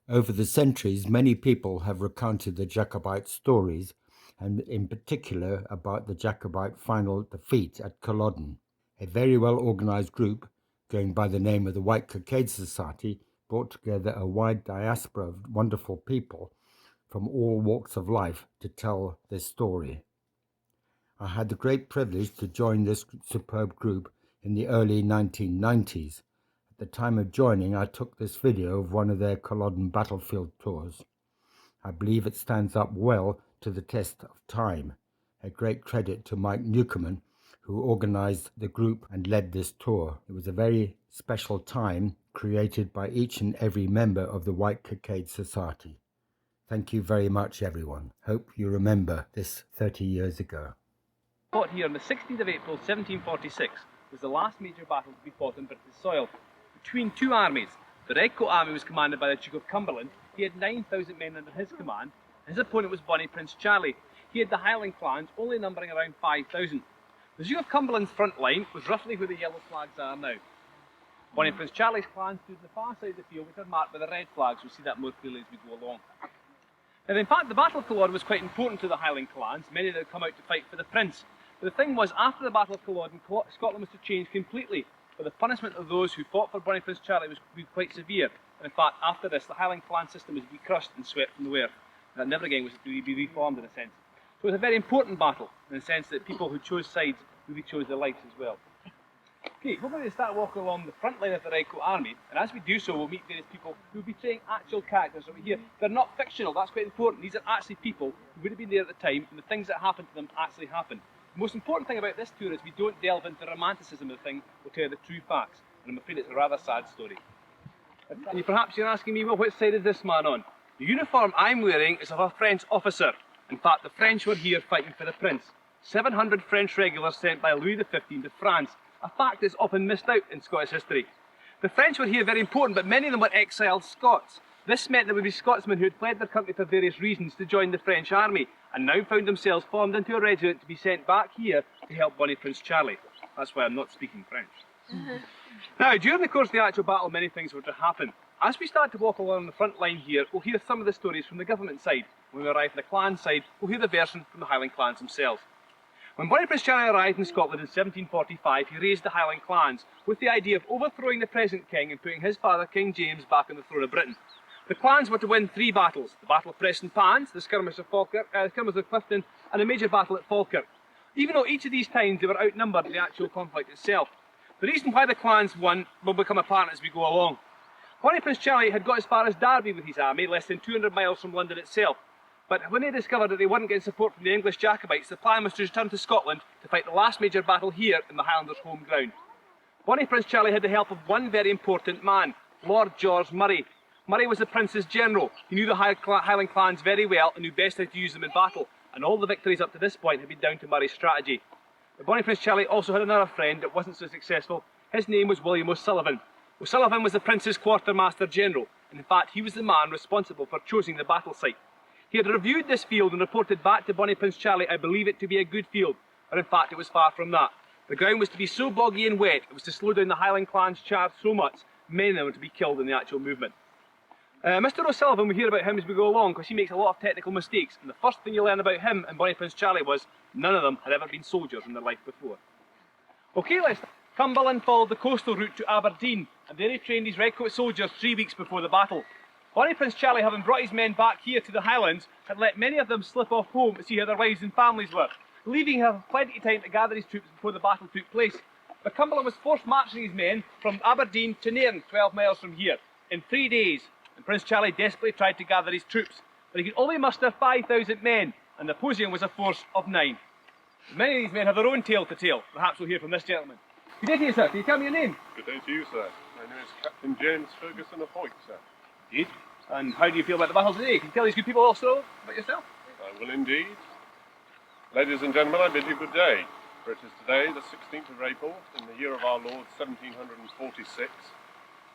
Over the centuries, many people have recounted the Jacobite stories, and in particular about the Jacobite final defeat at Culloden. A very well organised group, going by the name of the White Cockade Society, brought together a wide diaspora of wonderful people from all walks of life to tell this story. I had the great privilege to join this superb group in the early 1990s. At the time of joining, I took this video of one of their Culloden Battlefield tours. I believe it stands up well to the test of time. A great credit to Mike Newcomen, who organised the group and led this tour. It was a very special time created by each and every member of the White Cockade Society. Thank you very much, everyone. Hope you remember this 30 years ago. Fought here on the 16th of April 1746 was the last major battle to be fought on British soil between two armies. The Red Coat Army was commanded by the Duke of Cumberland. He had 9,000 men under his command. His opponent was Bonnie Prince Charlie. He had the Highland clans, only numbering around 5,000. The Duke of Cumberland's front line was roughly where the yellow flags are now. Bonnie Prince Charlie's clan stood on the far side of the field, which are marked by the red flags. We'll see that more clearly as we go along. And in fact, the Battle of Culloden was quite important to the Highland clans. Many of them had come out to fight for the Prince. But the thing was, after the Battle of Culloden, Scotland was to change completely. But the punishment of those who fought for Bonnie Prince Charlie was quite severe. And in fact, after this, the Highland clan system was to be crushed and swept from the earth. And that never again was to be reformed in a sense. So it was a very important battle, in the sense that people who chose sides really chose their lives as well. Okay, we're going to start walking along the front line of the Red Coat Army, and as we do so, we'll meet various people who will be playing actual characters over here. They're not fictional, that's quite important. These are actually people who would have been there at the time, and the things that happened to them actually happened. The most important thing about this tour is we don't delve into the romanticism of the thing, we'll tell you the true facts, and I'm afraid it's a rather sad story. And perhaps you're asking me, well, which side is this man on? The uniform I'm wearing is of a French officer. In fact, the French were here fighting for the Prince. 700 French regulars sent by Louis XV to France, a fact that's often missed out in Scottish history. The French were here very important, but many of them were exiled Scots. This meant there would be Scotsmen who had fled their country for various reasons to join the French army, and now found themselves formed into a regiment to be sent back here to help Bonnie Prince Charlie. That's why I'm not speaking French. Now, during the course of the actual battle, many things were to happen. As we start to walk along the front line here, we'll hear some of the stories from the government side. When we arrive at the clan side, we'll hear the version from the Highland clans themselves. When Bonnie Prince Charlie arrived in Scotland in 1745, he raised the Highland clans with the idea of overthrowing the present king and putting his father, King James, back on the throne of Britain. The clans were to win 3 battles: the Battle of Preston Pans, the skirmish of Clifton, and a major battle at Falkirk. Even though each of these times they were outnumbered in the actual conflict itself. The reason why the clans won will become apparent as we go along. Bonnie Prince Charlie had got as far as Derby with his army, less than 200 miles from London itself. But when they discovered that they weren't getting support from the English Jacobites, the plan was to return to Scotland to fight the last major battle here in the Highlanders' home ground. Bonnie Prince Charlie had the help of one very important man, Lord George Murray. Murray was the Prince's general. He knew the Highland clans very well and knew best how to use them in battle, and all the victories up to this point had been down to Murray's strategy. But Bonnie Prince Charlie also had another friend that wasn't so successful. His name was William O'Sullivan. O'Sullivan was the Prince's quartermaster general, and in fact he was the man responsible for choosing the battle site. He had reviewed this field and reported back to Bonnie Prince Charlie, I believe it to be a good field, but in fact it was far from that. The ground was to be so boggy and wet, it was to slow down the Highland clans' charge so much, many of them were to be killed in the actual movement. Mr O'Sullivan, we hear about him as we go along because he makes a lot of technical mistakes, and the first thing you learn about him and Bonnie Prince Charlie was none of them had ever been soldiers in their life before. Okay, let's start. Cumberland followed the coastal route to Aberdeen, and there he trained his redcoat soldiers 3 weeks before the battle. Bonnie Prince Charlie, having brought his men back here to the Highlands, had let many of them slip off home to see how their wives and families were, leaving him plenty of time to gather his troops before the battle took place. But Cumberland was forced marching his men from Aberdeen to Nairn, 12 miles from here, in 3 days, and Prince Charlie desperately tried to gather his troops, but he could only muster 5,000 men, and the opposing was a force of 9. Many of these men have their own tale to tell. Perhaps we'll hear from this gentleman. Good day to you, sir. Can you tell me your name? Good day to you, sir. My name is Captain James Ferguson of Hoyt, sir. Good. And how do you feel about the battle today? Can you tell these good people also about yourself? I will indeed. Ladies and gentlemen, I bid you good day, for it is today, the 16th of April, in the year of our Lord 1746,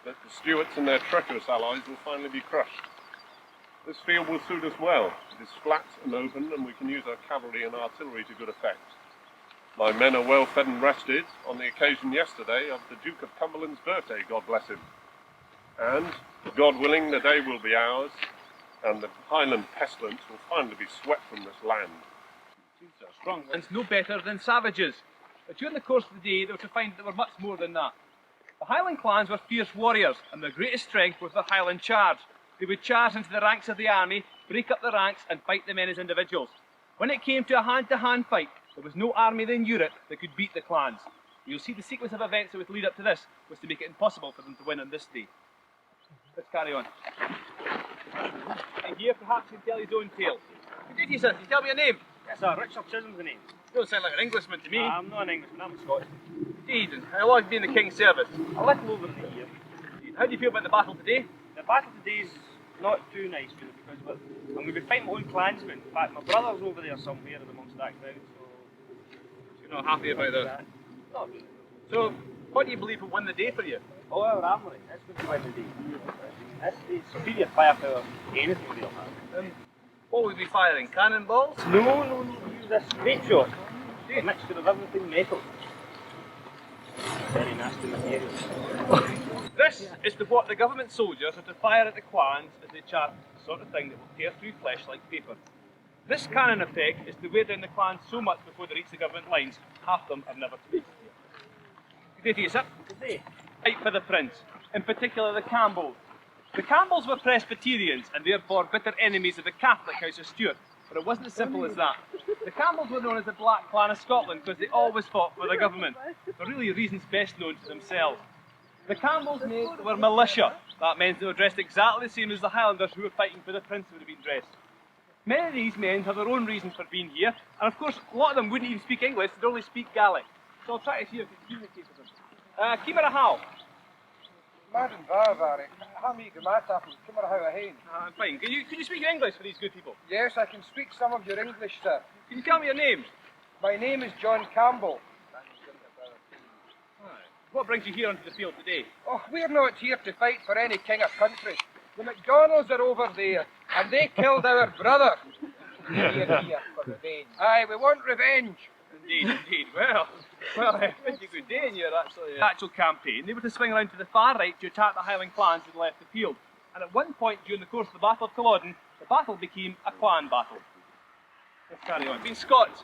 that the Stuarts and their treacherous allies will finally be crushed. This field will suit us well. It is flat and open, and we can use our cavalry and artillery to good effect. My men are well fed and rested on the occasion yesterday of the Duke of Cumberland's birthday, God bless him. And God willing, the day will be ours, and the Highland pestilence will finally be swept from this land. Strong ones no better than savages. But during the course of the day, they were to find that they were much more than that. The Highland clans were fierce warriors, and their greatest strength was their Highland charge. They would charge into the ranks of the army, break up the ranks, and fight the men as individuals. When it came to a hand-to-hand fight, there was no army in Europe that could beat the clans. You'll see the sequence of events that would lead up to this was to make it impossible for them to win on this day. Let's carry on. And here perhaps he can tell his own tale. Good day to you, sir. Can you tell me your name? Yes, sir. Richard Chisholm's the name. You don't sound like an Englishman to me. I'm not an Englishman, I'm a Scottish. Indeed, and how long have you been in the King's service? A little over a year. How do you feel about the battle today? The battle today's not too nice, really, because I'm going to be fighting my own clansmen. In fact, my brother's over there somewhere amongst that crowd, so... You're not happy about that? Not really. So, what do you believe will win the day for you? Oh, our armoury, that's going to win the day. That's the superior firepower anything we'll have. What would we be firing? Cannonballs? No, we use this grape shot. A mixture of everything metal. Very nasty material. This is what the government soldiers are to fire at the clans as they charge, the sort of thing that will tear through flesh like paper. This cannon effect is to wear down the clans so much before they reach the government lines, half them are never to be. Good day to you, sir. Good day. Fight for the Prince, in particular the Campbells. The Campbells were Presbyterians and therefore bitter enemies of the Catholic House of Stuart, but it wasn't as simple as that. The Campbells were known as the Black Clan of Scotland because they always fought for the government, for really reasons best known to themselves. The Campbells were militia. That meant they were dressed exactly the same as the Highlanders who were fighting for the Prince would have been dressed. Many of these men have their own reasons for being here, and of course a lot of them wouldn't even speak English, they'd only speak Gaelic. So I'll try to see if I can communicate with them. Kimera Hal. Madam Barvari, Hammy Gamatapple, Kimmer how a hain. I'm fine. Can you speak English for these good people? Yes, I can speak some of your English, sir. Can you tell me your name? My name is John Campbell. What brings you here onto the field today? Oh, we're not here to fight for any king or country. The MacDonalds are over there, and they killed our brother. We're here for revenge. Aye, we want revenge. Indeed. Well, it's been a good day in your actual campaign. They were to swing around to the far right to attack the Highland clans who had left the field. And at one point during the course of the Battle of Culloden, the battle became a clan battle. Let's carry on. Being Scots,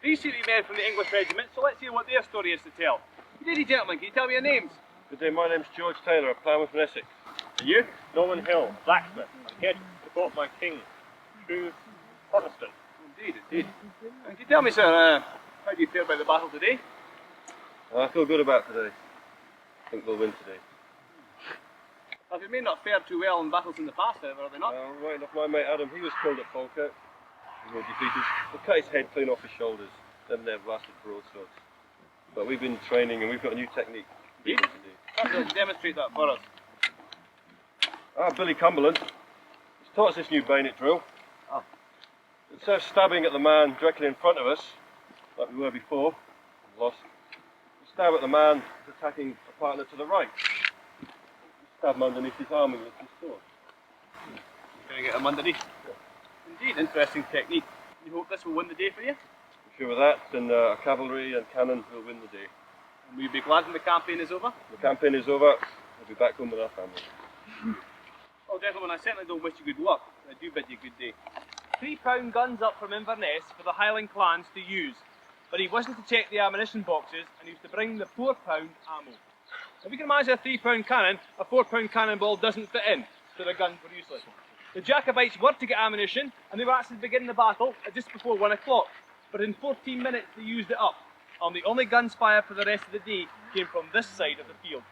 these seem to be men from the English regiment, so let's hear what their story is to tell. Good day, gentlemen. Can you tell me your names? Good day, my name's George Taylor of Plymouth in Essex. And you? Norman Hill, blacksmith. I'm here to support my king, true Protestant. Indeed. And can you tell me, sir, how do you feel about the battle today? I feel good about today. I think we'll win today. Well, they may not fare too well in battles in the past, however, are they not? Right enough, my mate Adam, he was killed at Falkirk. We were defeated. We cut his head clean off his shoulders. Then they've blasted broadswords. But we've been training and we've got a new technique. Perhaps demonstrate that for us. Billy Cumberland, he's taught us this new bayonet drill. Instead of stabbing at the man directly in front of us, like we were before, lost, we stab at the man who's attacking a partner to the right. We stab him underneath his arm with his sword. Going to get him underneath. Indeed, interesting technique. You hope this will win the day for you? I'm sure with that, and our cavalry and cannon will win the day. And will you be glad when the campaign is over? The campaign is over, we'll be back home with our family. Well, gentlemen, I certainly don't wish you good luck. I do bid you a good day. £3 guns up from Inverness for the Highland clans to use, but he wasn't to check the ammunition boxes and he was to bring the £4 ammo. If you can imagine a £3 cannon, a £4 cannonball doesn't fit in, so the guns were useless. The Jacobites were to get ammunition and they were actually to begin the battle at just before 1 o'clock, but in 14 minutes they used it up, and the only guns fired for the rest of the day came from this side of the field.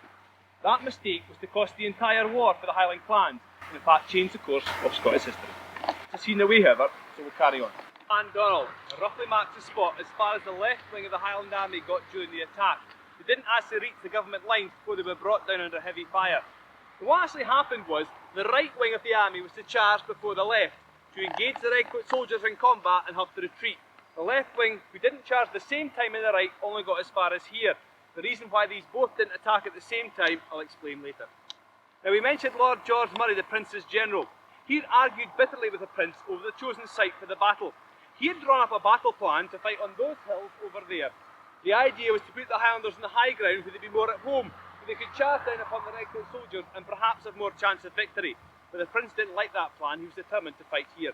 That mistake was to cost the entire war for the Highland clans, and in fact changed the course of Scottish history. It's a scene away, however, so we'll carry on. And Donald roughly marks the spot as far as the left wing of the Highland army got during the attack. They didn't actually reach the government lines before they were brought down under heavy fire. But what actually happened was, the right wing of the army was to charge before the left, to engage the redcoat soldiers in combat and have to retreat. The left wing, who didn't charge the same time in the right, only got as far as here. The reason why these both didn't attack at the same time, I'll explain later. Now we mentioned Lord George Murray, the Prince's general. He had argued bitterly with the Prince over the chosen site for the battle. He had drawn up a battle plan to fight on those hills over there. The idea was to put the Highlanders on the high ground where they'd be more at home, They could charge down upon the Redcoat soldiers and perhaps have more chance of victory. But the Prince didn't like that plan, he was determined to fight here.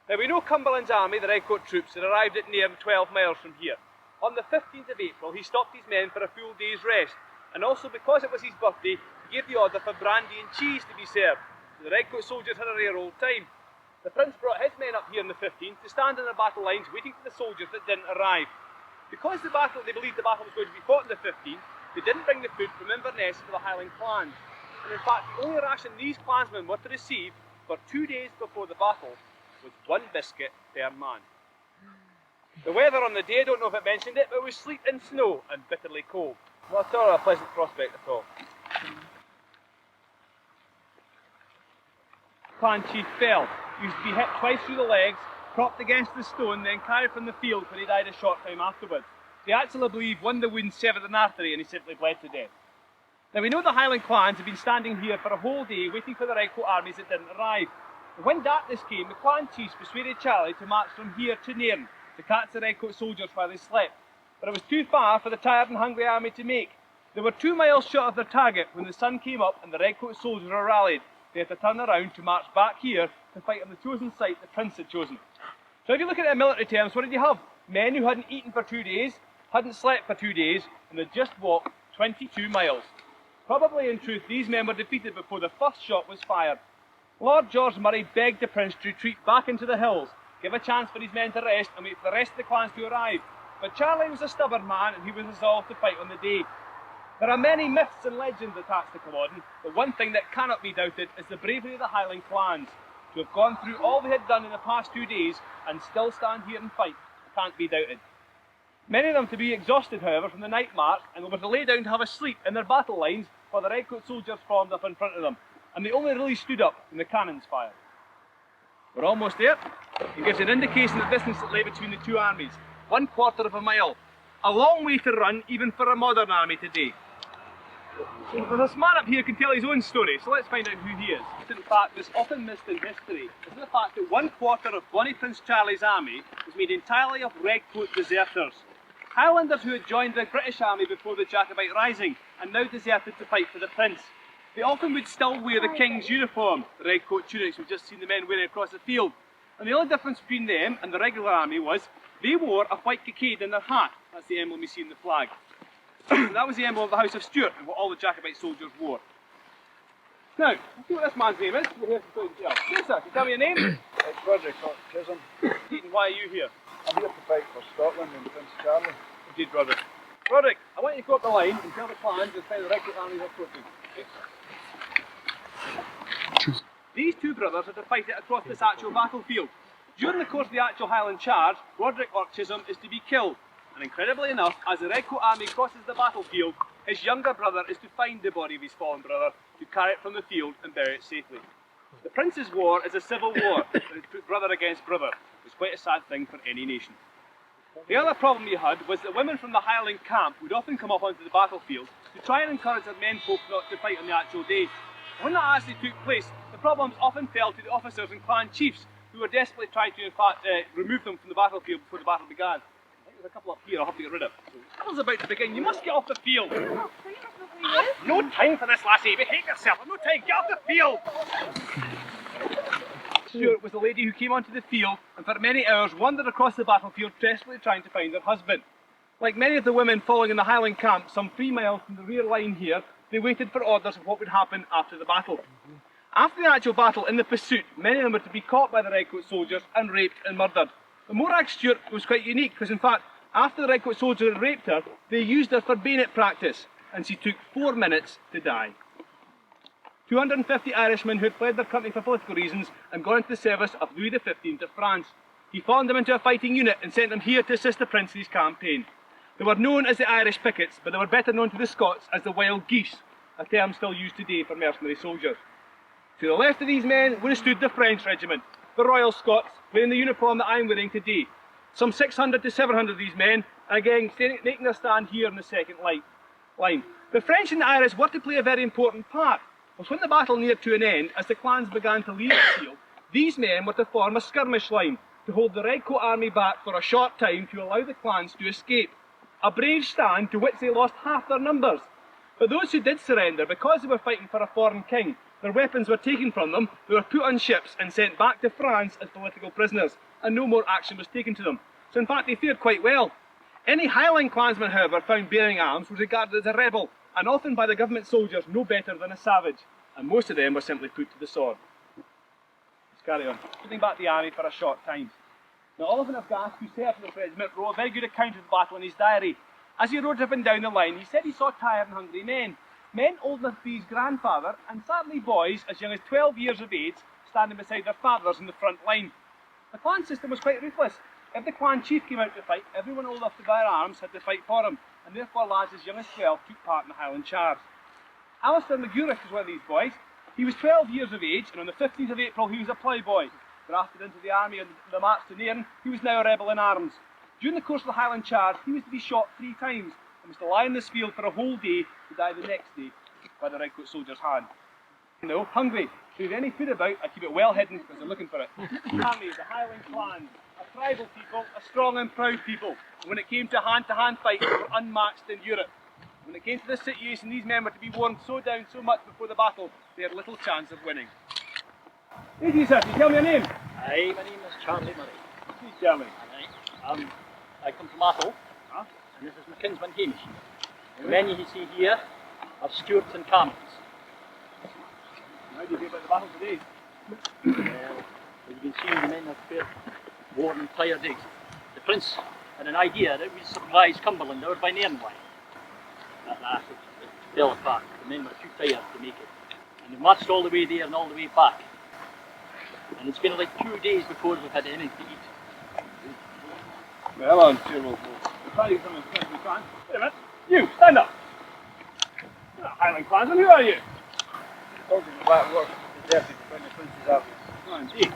Now we know Cumberland's army, the Redcoat troops, had arrived at Nairn 12 miles from here. On the 15th of April he stopped his men for a full day's rest, and also because it was his birthday, he gave the order for brandy and cheese to be served. So the Redcoat soldiers had a rare old time. The Prince brought his men up here on the 15th to stand in the battle lines waiting for the soldiers that didn't arrive. Because they believed the battle was going to be fought on the 15th, they didn't bring the food from Inverness for the Highland clans. And in fact, the only ration these clansmen were to receive for 2 days before the battle was 1 biscuit per man. The weather on the day, I don't know if it mentioned it, but it was sleet and snow and bitterly cold. Not at all a pleasant prospect at all. Clan chief fell. He used to be hit twice through the legs, propped against the stone, then carried from the field where he died a short time afterwards. They actually believe one of the wounds severed an artery and he simply bled to death. Now we know the Highland clans have been standing here for a whole day waiting for the Redcoat armies that didn't arrive. And when darkness came, the clan chiefs persuaded Charlie to march from here to Nairn to catch the Redcoat soldiers while they slept. But it was too far for the tired and hungry army to make. They were 2 miles short of their target when the sun came up and the Redcoat soldiers were rallied. They had to turn around to march back here to fight on the chosen site the Prince had chosen. So if you look at it in military terms, what did you have? Men who hadn't eaten for 2 days, hadn't slept for 2 days, and had just walked 22 miles. Probably in truth these men were defeated before the first shot was fired. Lord George Murray begged the Prince to retreat back into the hills, give a chance for his men to rest and wait for the rest of the clans to arrive. But Charlie was a stubborn man and he was resolved to fight on the day. There are many myths and legends attached to Culloden, but one thing that cannot be doubted is the bravery of the Highland clans. To have gone through all they had done in the past 2 days and still stand here and fight can't be doubted. Many of them to be exhausted, however, from the night march, and they were to lay down to have a sleep in their battle lines while the Redcoat soldiers formed up in front of them, and they only really stood up when the cannons fired. We're almost there. It gives an indication of the distance that lay between the two armies, 1/4 of a mile. A long way to run even for a modern army today. There's a man up here who can tell his own story, so let's find out who he is. In fact, this often missed in history is the fact that 1/4 of Bonnie Prince Charlie's army was made entirely of Redcoat deserters. Highlanders who had joined the British army before the Jacobite Rising and now deserted to fight for the Prince. They often would still wear the King's uniform, the Redcoat tunics we've just seen the men wearing across the field. And the only difference between them and the regular army was they wore a white cockade in their hat. That's the emblem you see in the flag. That was the emblem of the House of Stuart and what all the Jacobite soldiers wore. Now, let's see what this man's name is. We're here to tell. Yes, sir, can you tell me your name? It's Roderick Chisholm. And why are you here? I'm here to fight for Scotland and Prince Charlie. Indeed, Roderick. Roderick, I want you to go up the line and tell the clans and find the Redcoat army they're approaching. These two brothers are to fight it across this actual battlefield. During the course of the actual Highland charge, Roderick Chisholm is to be killed. And incredibly enough, as the Redcoat army crosses the battlefield, his younger brother is to find the body of his fallen brother, to carry it from the field and bury it safely. The Prince's War is a civil war, but it's put brother against brother. It's quite a sad thing for any nation. The other problem you had was that women from the Highland camp would often come up onto the battlefield to try and encourage their menfolk not to fight on the actual day. When that actually took place, the problems often fell to the officers and clan chiefs who were desperately trying to, in fact, remove them from the battlefield before the battle began. I think there's a couple up here I'll have to get rid of. The battle's about to begin. You must get off the field. I've no time for this, lassie. Behave yourself. I've no time. Get off the field. Stuart was the lady who came onto the field and for many hours wandered across the battlefield desperately trying to find her husband. Like many of the women following in the Highland camp some 3 miles from the rear line here, they waited for orders of what would happen after the battle. After the actual battle, in the pursuit, many of them were to be caught by the Redcoat soldiers and raped and murdered. But Morag Stuart was quite unique because in fact, after the Redcoat soldiers had raped her, they used her for bayonet practice and she took 4 minutes to die. 250 Irishmen who had fled their country for political reasons and gone into the service of Louis XV of France. He formed them into a fighting unit and sent them here to assist the Prince in his campaign. They were known as the Irish Pickets, but they were better known to the Scots as the Wild Geese, a term still used today for mercenary soldiers. To the left of these men would have stood the French regiment, the Royal Scots, wearing the uniform that I'm wearing today. Some 600 to 700 of these men, and again making their stand here in the second line. The French and the Irish were to play a very important part. Because when the battle neared to an end, as the clans began to leave the field, these men were to form a skirmish line to hold the Redcoat army back for a short time to allow the clans to escape. A brave stand to which they lost half their numbers. But those who did surrender, because they were fighting for a foreign king, their weapons were taken from them, they were put on ships and sent back to France as political prisoners, and no more action was taken to them. So in fact they fared quite well. Any Highland clansman, however, found bearing arms was regarded as a rebel, and often by the government soldiers no better than a savage, and most of them were simply put to the sword. Let's carry on. Putting back the army for a short time. Now Oliver of Gask, who served in this regiment, wrote a very good account of the battle in his diary. As he rode up and down the line, he said he saw tired and hungry men. Men old enough to be his grandfather, and sadly boys as young as 12 years of age, standing beside their fathers in the front line. The clan system was quite ruthless. If the clan chief came out to fight, everyone old enough to bear arms had to fight for him, and therefore lads as young as 12 took part in the Highland charge. Alistair McGurrick was one of these boys. He was 12 years of age, and on the 15th of April he was a ploughboy. Drafted into the army on the march to Nairn, he was now a rebel in arms. During the course of the Highland charge, he was to be shot 3 times, and was to lie in this field for a whole day to die the next day by the Redcoat soldier's hand. No, hungry. If there's any food about, I keep it well hidden because they're looking for it. The army, the Highland clans, a tribal people, a strong and proud people. And when it came to hand fights, they were unmatched in Europe. When it came to this situation, these men were to be worn so down so much before the battle, they had little chance of winning. Hey Jesus, you tell me your name? Aye, my name is Charlie Murray. Please tell me. Aye. I come from Atholl, and this is my kinsman Hamish. The men you see here are Stuarts and Camerons. How do you feel about the battle today? Well, as you can see, the men have fared worn and tired days. The Prince had an idea that we'd surprise Cumberland over by Nairn. At last it fell apart. The men were too tired to make it. And they marched all the way there and all the way back. And it's been like 2 days before we've had anything to eat. Well, I'm sure we'll try to get some as best we can. Wait a minute. You, stand up. You're not a Highland clansman, who are you? Told you the Black Work deserted when the Prince's army. Oh, indeed.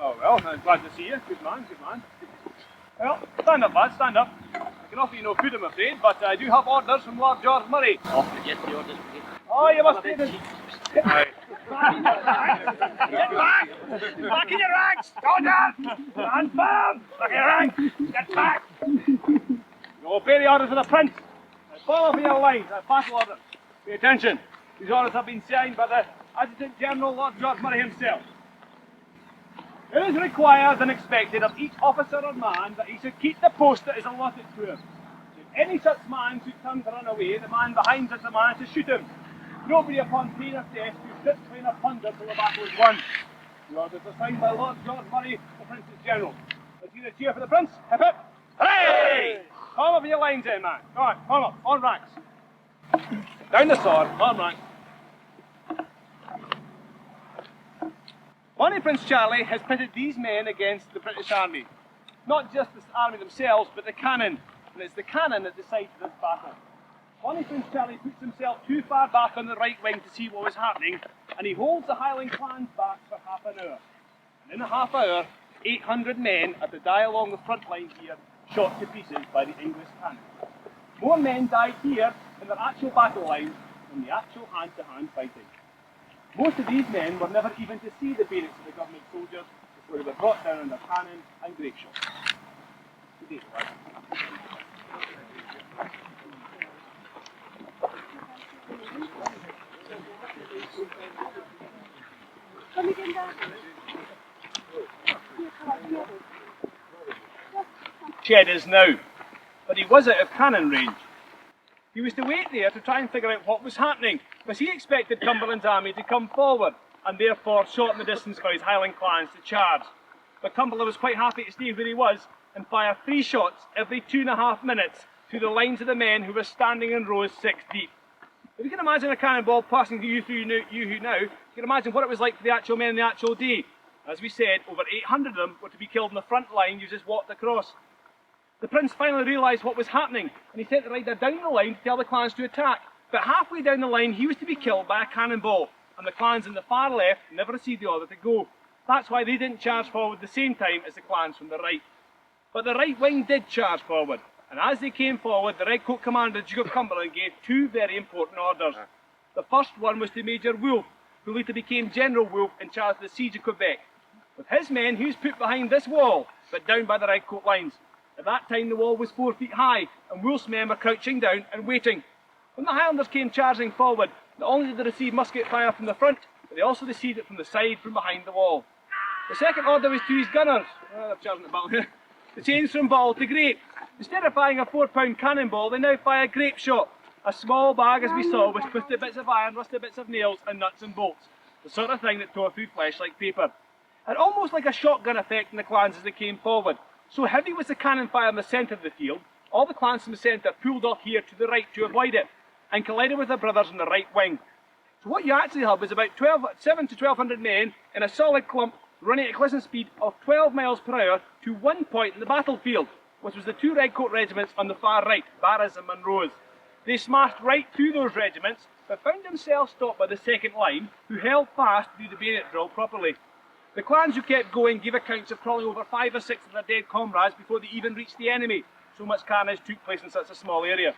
Oh, well, I'm glad to see you. Good man. Well, stand up, lad, stand up. I can offer you no food, I'm afraid, but I do have orders from Lord George Murray. Oh, forget the orders. Oh, you must be the... Aye. Get back! Back in your ranks! Go down! Stand firm! Back in your ranks! Get back! You obey the orders of the Prince. Now follow for your lines. I pass orders. Pay attention. These orders have been signed by the Adjutant General Lord George Murray himself. It is required and expected of each officer or man that he should keep the post that is allotted to him. If any such man should turn to run away, the man behind such a man should shoot him. Nobody upon pain of death should sit between a plunder till the battle is won. The orders are signed by Lord George Murray, the Prince's General. Let's hear a cheer for the Prince. Hip hip! Hooray! Form up your lines then, man. Go on, form up, on ranks. Down the sword, on ranks. Bonnie Prince Charlie has pitted these men against the British Army. Not just the army themselves, but the cannon. And it's the cannon that decides this battle. Bonnie Prince Charlie puts himself too far back on the right wing to see what was happening, and he holds the Highland clans back for half an hour. And in a half hour, 800 men are to die along the front line here, shot to pieces by the English cannon. More men died here in their actual battle lines than the actual hand-to-hand fighting. Most of these men were never even to see the bayonets of the government soldiers before they were brought down under cannon and grape shot. Good day, lads. Shed is now, but he was out of cannon range. He was to wait there to try and figure out what was happening, because he expected Cumberland's army to come forward and therefore shorten the distance for his Highland clans to charge. But Cumberland was quite happy to stay where he was and fire 3 shots every 2.5 minutes through the lines of the men who were standing in rows 6 deep. If you can imagine a cannonball passing you through you now, you can imagine what it was like for the actual men in the actual day. As we said, over 800 of them were to be killed in the front line. You just walked across. The Prince finally realised what was happening, and he sent the rider down the line to tell the clans to attack. But halfway down the line, he was to be killed by a cannonball, and the clans in the far left never received the order to go. That's why they didn't charge forward the same time as the clans from the right. But the right wing did charge forward, and as they came forward, the Redcoat commander, Duke of Cumberland, gave 2 very important orders. The first one was to Major Wolfe, who later became General Wolfe in charge of the siege of Quebec. With his men, he was put behind this wall, but down by the Redcoat lines. At that time, the wall was 4 feet high, and Wolfe's men were crouching down and waiting. When the Highlanders came charging forward, not only did they receive musket fire from the front, but they also received it from the side, from behind the wall. The second order was to his gunners, they're charging the ball here, to change from ball to grape. Instead of firing a 4-pound cannonball, they now fire grape shot, a small bag as we saw, with twisted bits of iron, rusted bits of nails and nuts and bolts, the sort of thing that tore through flesh like paper. And almost like a shotgun effect in the clans as they came forward. So heavy was the cannon fire in the centre of the field, all the clans from the centre pulled off here to the right to avoid it, and collided with their brothers on the right wing. So what you actually had was about 7 to 1200 men in a solid clump running at a crescent speed of 12 miles per hour to one point in the battlefield, which was the two redcoat regiments on the far right, Barras and Munros. They smashed right through those regiments, but found themselves stopped by the second line, who held fast to do the bayonet drill properly. The clans who kept going gave accounts of crawling over 5 or 6 of their dead comrades before they even reached the enemy. So much carnage took place in such a small area.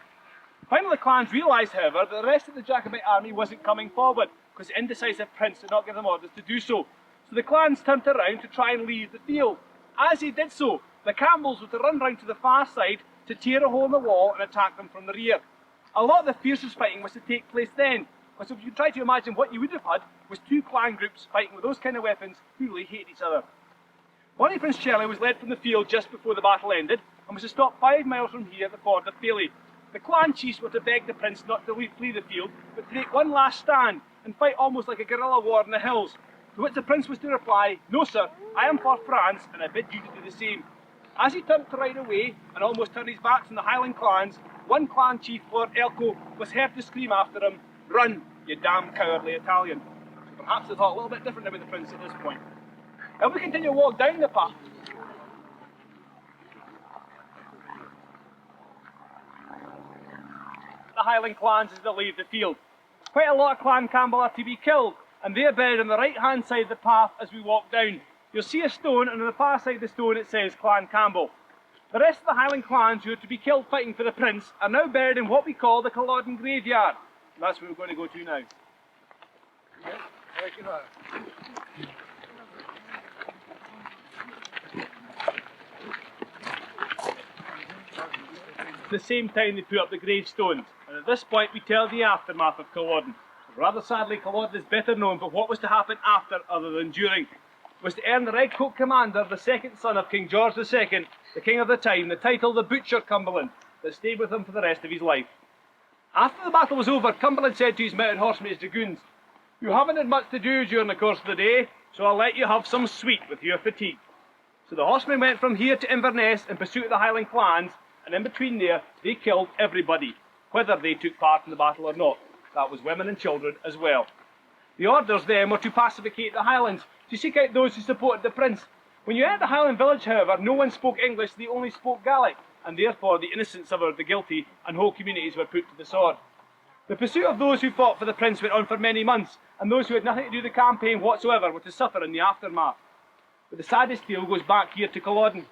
Finally, the clans realised, however, that the rest of the Jacobite army wasn't coming forward, because the indecisive prince did not give them orders to do so. So the clans turned around to try and leave the field. As they did so, the Campbells were to run round to the far side to tear a hole in the wall and attack them from the rear. A lot of the fiercest fighting was to take place then, because if you try to imagine what you would have had was two clan groups fighting with those kind of weapons who really hate each other. Bonnie Prince Charlie was led from the field just before the battle ended and was to stop 5 miles from here at the ford of Bailey. The clan chiefs were to beg the prince not to flee the field, but to make one last stand and fight almost like a guerrilla war in the hills. To which the prince was to reply, "No sir, I am for France and I bid you to do the same." As he turned to ride away and almost turned his back on the Highland clans, one clan chief, Lord Elcho, was heard to scream after him, "Run, you damn cowardly Italian." So perhaps they thought a little bit different about the prince at this point. If we continue to walk down the path, the Highland clans as they leave the field. Quite a lot of Clan Campbell are to be killed, and they are buried on the right hand side of the path as we walk down. You'll see a stone, and on the far side of the stone it says Clan Campbell. The rest of the Highland clans who are to be killed fighting for the prince are now buried in what we call the Culloden graveyard. And that's where we're going to go to now. At the same time they put up the gravestones, and at this point we tell the aftermath of Culloden. Rather sadly, Culloden is better known for what was to happen after other than during. It was to earn the Redcoat commander, the second son of King George II, the king of the time, the title the Butcher Cumberland, that stayed with him for the rest of his life. After the battle was over, Cumberland said to his mounted horsemen, his dragoons, "You haven't had much to do during the course of the day, so I'll let you have some sweet with your fatigue." So the horsemen went from here to Inverness in pursuit of the Highland clans, and in between there, they killed everybody, whether they took part in the battle or not. That was women and children as well. The orders then were to pacificate the Highlands, to seek out those who supported the prince. When you entered a Highland village, however, no one spoke English, they only spoke Gaelic, and therefore the innocent suffered the guilty, and whole communities were put to the sword. The pursuit of those who fought for the prince went on for many months, and those who had nothing to do with the campaign whatsoever were to suffer in the aftermath. But the saddest tale goes back here to Culloden.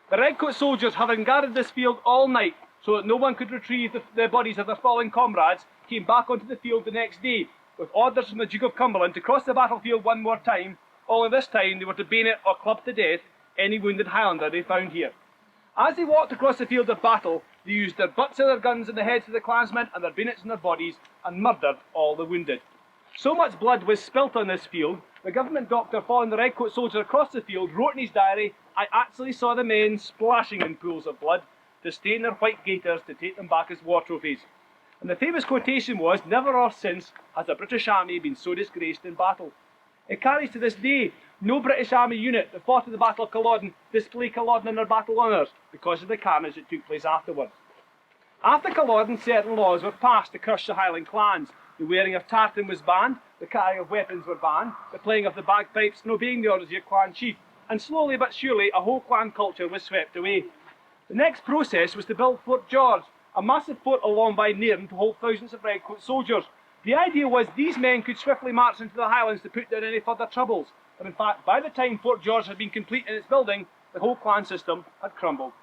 The Redcoat soldiers, having guarded this field all night so that no one could retrieve the bodies of their fallen comrades, came back onto the field the next day with orders from the Duke of Cumberland to cross the battlefield one more time, only this time they were to bayonet or club to death any wounded Highlander they found here. As they walked across the field of battle, they used their butts of their guns in the heads of the clansmen and their bayonets in their bodies and murdered all the wounded. So much blood was spilt on this field, the government doctor following the Redcoat soldier across the field wrote in his diary, "I actually saw the men splashing in pools of blood to stain their white gaiters to take them back as war trophies." And the famous quotation was, "Never or since has the British Army been so disgraced in battle." It carries to this day. No British Army unit that fought at the Battle of Culloden display Culloden in their battle honours because of the carnage that took place afterwards. After Culloden, certain laws were passed to crush the Highland clans. The wearing of tartan was banned, the carrying of weapons were banned, the playing of the bagpipes and obeying the orders of your clan chief, and slowly but surely a whole clan culture was swept away. The next process was to build Fort George, a massive fort along by Nairn to hold thousands of Redcoat soldiers. The idea was these men could swiftly march into the Highlands to put down any further troubles, but in fact by the time Fort George had been complete in its building, the whole clan system had crumbled.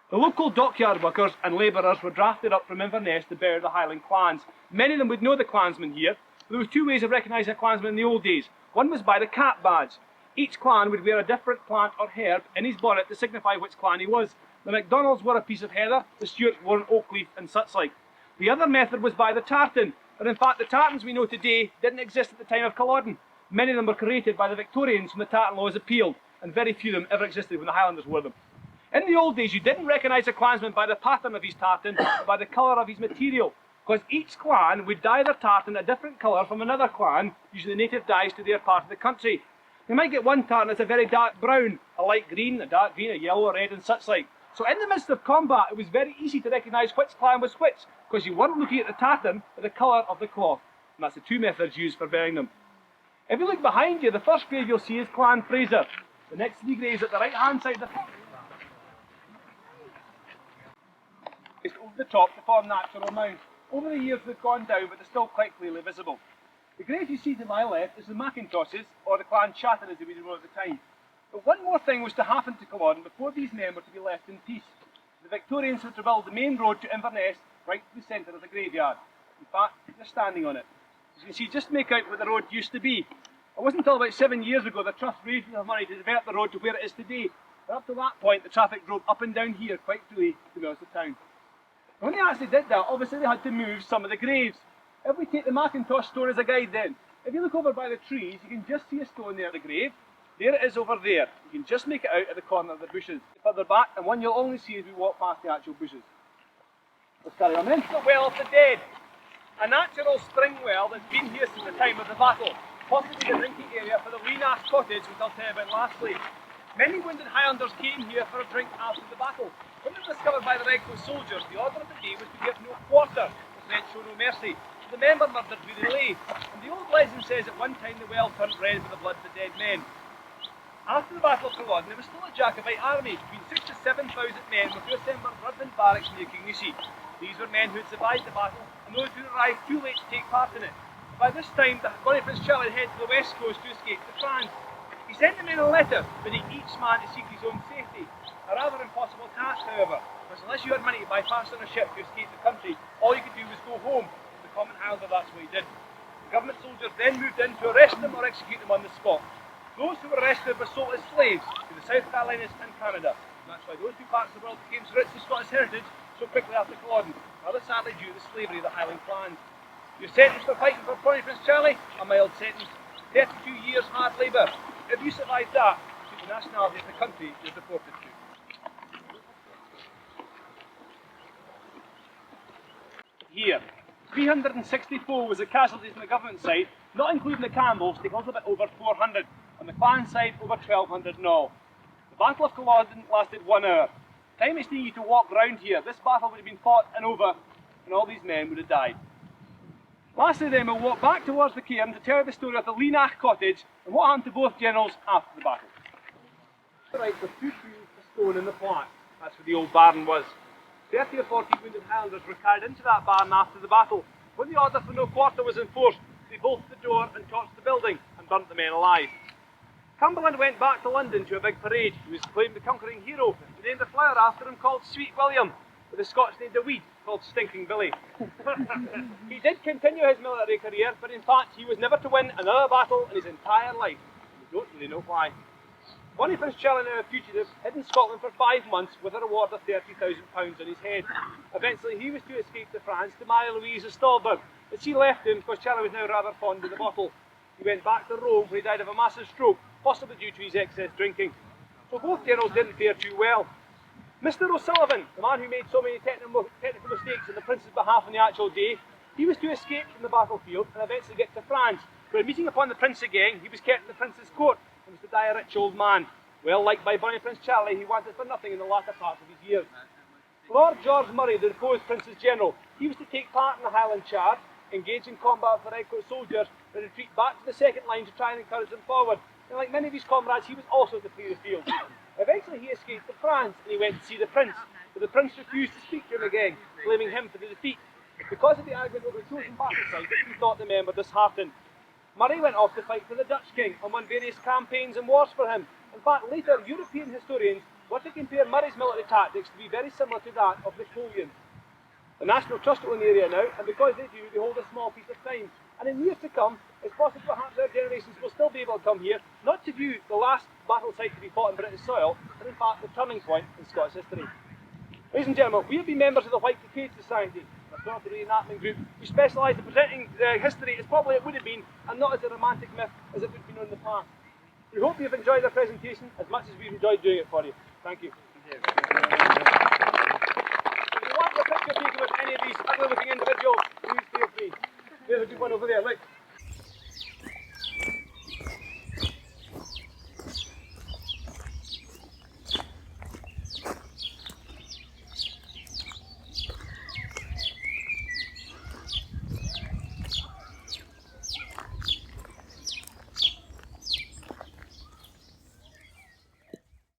The local dockyard workers and labourers were drafted up from Inverness to bear the Highland clans. Many of them would know the clansmen here. There were two ways of recognising a clansman in the old days. One was by the cap badge. Each clan would wear a different plant or herb in his bonnet to signify which clan he was. The MacDonalds wore a piece of heather, the Stuarts wore an oak leaf and such like. The other method was by the tartan, but in fact the tartans we know today didn't exist at the time of Culloden. Many of them were created by the Victorians when the tartan laws appealed, and very few of them ever existed when the Highlanders wore them. In the old days you didn't recognise a clansman by the pattern of his tartan, but by the colour of his material, because each clan would dye their tartan a different colour from another clan, using the native dyes to their part of the country. You might get one tartan that's a very dark brown, a light green, a dark green, a yellow, a red and such like. So in the midst of combat it was very easy to recognise which clan was which, because you weren't looking at the tartan but the colour of the cloth. And that's the two methods used for wearing them. If you look behind you, the first grave you'll see is Clan Fraser. The next three graves at the right hand side of the is over the top to form natural mounds. Over the years they've gone down, but they're still quite clearly visible. The grave you see to my left is the Macintoshes, or the Clan Chattan as they were known at the time. But one more thing was to happen to Culloden before these men were to be left in peace. The Victorians were to build the main road to Inverness right to the centre of the graveyard. In fact, they're standing on it. As you can see, just make out what the road used to be. It wasn't until about 7 years ago the Trust raised enough money to develop the road to where it is today. But up to that point, the traffic drove up and down here quite freely to the town. When they actually did that, obviously they had to move some of the graves. If we take the Macintosh stone as a guide then, if you look over by the trees, you can just see a stone there at the grave. There it is over there. You can just make it out at the corner of the bushes. Further back, and one you'll only see as we walk past the actual bushes. Let's carry on then. The Well of the Dead. A natural spring well that's been here since the time of the battle. Possibly the drinking area for the White Cottage, which I'll tell you about lastly. Many wounded Highlanders came here for a drink after the battle. When they were discovered by the Red Coat soldiers, the order of the day was to give no quarter, which meant show no mercy. So the men were murdered where they lay. And the old legend says at one time the well turned red with the blood of the dead men. After the Battle of Culloden, there was still a Jacobite army, between 6,000 to 7,000 men, with who assembled at Rudman Barracks near Kingussie. These were men who had survived the battle, and those who arrived too late to take part in it. By this time, Bonnie Prince Charlie had headed to the west coast to escape to France. He sent the men a letter, bidding each man to seek his own safety. A rather impossible task, however, because unless you had money to buy fast on a ship to escape the country, all you could do was go home. The common Highlander, that's what he did. The government soldiers then moved in to arrest them or execute them on the spot. Those who were arrested were sold as slaves to the South Carolinas and Canada. And that's why those two parts of the world became so rich in Scottish heritage so quickly after Culloden, rather sadly due to the slavery of the Highland clans. You're sentenced for fighting for Bonnie Prince Charlie, a mild sentence, 32 years hard labour. If you survived that, to the nationality of the country you're deported to. Here, 364 was the casualties on the government side, not including the Campbells, they killed a bit over 400. On the clan side, over 1,200 in all. The Battle of Culloden lasted 1 hour. Time it's needed to walk round here. This battle would have been fought and over, and all these men would have died. Lastly then, we'll walk back towards the cairn to tell you the story of the White Cottage and what happened to both generals after the battle. Right, there's two trees, a stone and the plaque. That's where the old barn was. 30 or 40 wounded Highlanders were carried into that barn after the battle. When the order for no quarter was enforced, they bolted the door and torched the building and burnt the men alive. Cumberland went back to London to a big parade. He was claimed the conquering hero. They named a flower after him called Sweet William, but the Scots named a weed called Stinking Billy. He did continue his military career, but in fact he was never to win another battle in his entire life. We don't really know why. Bonnie Prince Charlie, now a fugitive, hid in Scotland for 5 months with a reward of £30,000 on his head. Eventually he was to escape to France to marry Louise of Stolberg, but she left him because Charlie was now rather fond of the bottle. He went back to Rome where he died of a massive stroke, possibly due to his excess drinking. So both generals didn't fare too well. Mr. O'Sullivan, the man who made so many technical mistakes on the prince's behalf on the actual day, he was to escape from the battlefield and eventually get to France, where meeting upon the prince again, he was kept in the prince's court and was to die a rich old man. Well liked by Bonnie Prince Charlie, he wanted for nothing in the latter part of his years. Lord George Murray, the deposed prince's general, he was to take part in the Highland charge, engage in combat with the Red Coat soldiers, and retreat back to the second line to try and encourage them forward. And like many of his comrades, he was also to flee the field. Eventually he escaped to France and he went to see the prince, but the prince refused to speak to him again, blaming him for the defeat. Because of the argument over the chosen battle site, he thought the men were disheartened. Murray went off to fight for the Dutch king and won various campaigns and wars for him. In fact, later European historians were to compare Murray's military tactics to be very similar to that of Napoleon. The National Trust are in the area now, and because they do, they hold a small piece of time. And in years to come, it's possible perhaps our generations will still be able to come here, not to view the last battle site to be fought on British soil, but in fact the turning point in Scots history. Ladies and gentlemen, we have been members of the White Cockade Society. historical reenactment group. We specialise in presenting history as probably it would have been, and not as a romantic myth as it would have been in the past. We hope you've enjoyed our presentation as much as we've enjoyed doing it for you. Thank you. If you want a picture taken with any of these ugly looking individuals, please feel free. There's a good one over there. Look.